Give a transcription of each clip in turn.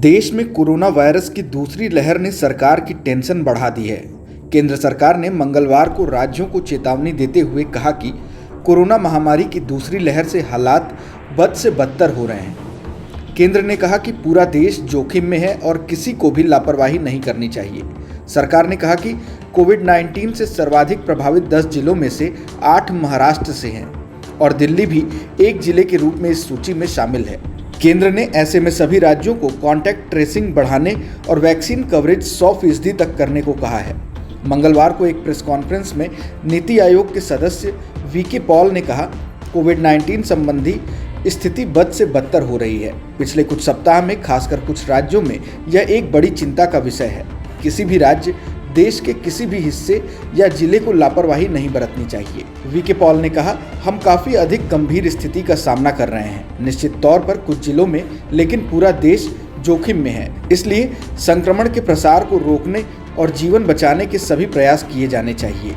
देश में corona virus की दूसरी लहर ने सरकार की टेंशन बढ़ा दी है। केंद्र सरकार ने मंगलवार को राज्यों को चेतावनी देते हुए कहा कि कोरोना महामारी की दूसरी लहर से हालात बद से बदतर हो रहे हैं। केंद्र ने कहा कि पूरा देश जोखिम में है और किसी को भी लापरवाही नहीं करनी चाहिए। सरकार ने कहा कि कोविड-19 से सर्वाधिक प्रभावित 10 जिलों में से 8 महाराष्ट्र से हैं और दिल्ली भी एक जिले के रूप में इस सूची में शामिल है। केंद्र ने ऐसे में सभी राज्यों को कॉन्टैक्ट ट्रेसिंग बढ़ाने और वैक्सीन कवरेज 100% तक करने को कहा है। मंगलवार को एक प्रेस कॉन्फ्रेंस में नीति आयोग के सदस्य वीके पॉल ने कहा, कोविड-19 संबंधी स्थिति बद से बदतर हो रही है। पिछले कुछ सप्ताह में खासकर कुछ राज्यों में यह एक बड़ी चिंता का विषय है। किसी भी राज्य, देश के किसी भी हिस्से या जिले को लापरवाही नहीं बरतनी चाहिए। वीके पॉल ने कहा, हम काफी अधिक गंभीर स्थिति का सामना कर रहे हैं, निश्चित तौर पर कुछ जिलों में, लेकिन पूरा देश जोखिम में है। इसलिए संक्रमण के प्रसार को रोकने और जीवन बचाने के सभी प्रयास किए जाने चाहिए।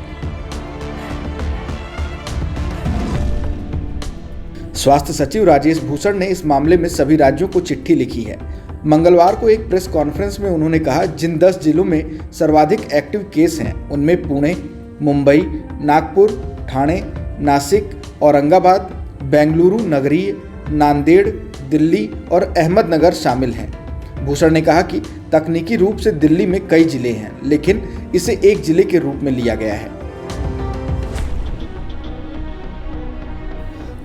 स्वास्थ्य सचिव राजेश भूषण ने इस मामले में सभी राज्यों को चिट्ठी लिखी है। मंगलवार को एक प्रेस कॉन्फ्रेंस में उन्होंने कहा, जिन 10 जिलों में सर्वाधिक एक्टिव केस हैं उनमें पुणे, मुंबई, नागपुर, ठाणे, नासिक, औरंगाबाद, बेंगलुरु नगरीय, नांदेड़, दिल्ली और अहमदनगर शामिल हैं। भूषण ने कहा कि तकनीकी रूप से दिल्ली में कई जिले हैं, लेकिन इसे एक जिले के रूप में लिया गया है।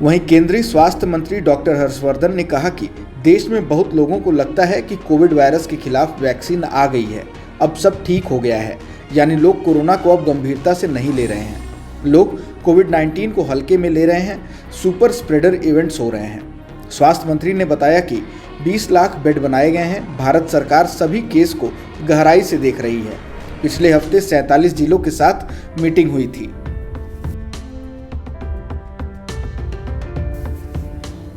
वहीं केंद्रीय स्वास्थ्य मंत्री डॉक्टर हर्षवर्धन ने कहा कि देश में बहुत लोगों को लगता है कि कोविड वायरस के खिलाफ वैक्सीन आ गई है, अब सब ठीक हो गया है, यानी लोग कोरोना को अब गंभीरता से नहीं ले रहे हैं। लोग कोविड-19 को हल्के में ले रहे हैं, सुपर स्प्रेडर इवेंट्स हो रहे हैं। स्वास्थ्य मंत्री ने बताया कि 20 लाख बेड बनाए गए हैं। भारत सरकार सभी केस को गहराई से देख रही है। पिछले हफ्ते 47 जिलों के साथ मीटिंग हुई थी।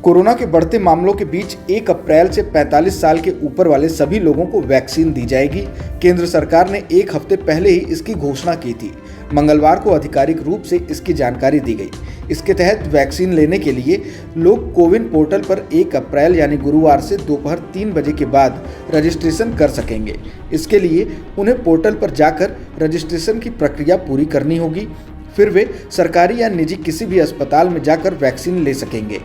कोरोना के बढ़ते मामलों के बीच 1 अप्रैल से 45 साल के ऊपर वाले सभी लोगों को वैक्सीन दी जाएगी। केंद्र सरकार ने 1 हफ्ते पहले ही इसकी घोषणा की थी। मंगलवार को आधिकारिक रूप से इसकी जानकारी दी गई। इसके तहत वैक्सीन लेने के लिए लोग कोविन पोर्टल पर 1 अप्रैल यानी गुरुवार से दोपहर 3 बजे के बाद रजिस्ट्रेशन कर सकेंगे। इसके लिए उन्हें पोर्टल पर जाकर रजिस्ट्रेशन की प्रक्रिया पूरी करनी होगी। फिर वे सरकारी या निजी किसी भी अस्पताल में जाकर वैक्सीन ले सकेंगे।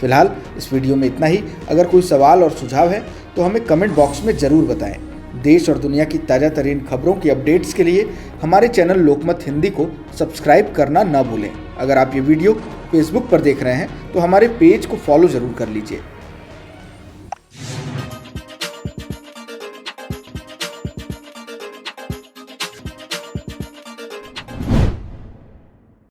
फिलहाल इस वीडियो में इतना ही। अगर कोई सवाल और सुझाव है तो हमें कमेंट बॉक्स में ज़रूर बताएं। देश और दुनिया की ताज़ा तरीन खबरों की अपडेट्स के लिए हमारे चैनल लोकमत हिंदी को सब्सक्राइब करना न भूलें। अगर आप ये वीडियो फेसबुक पर देख रहे हैं तो हमारे पेज को फॉलो ज़रूर कर लीजिए।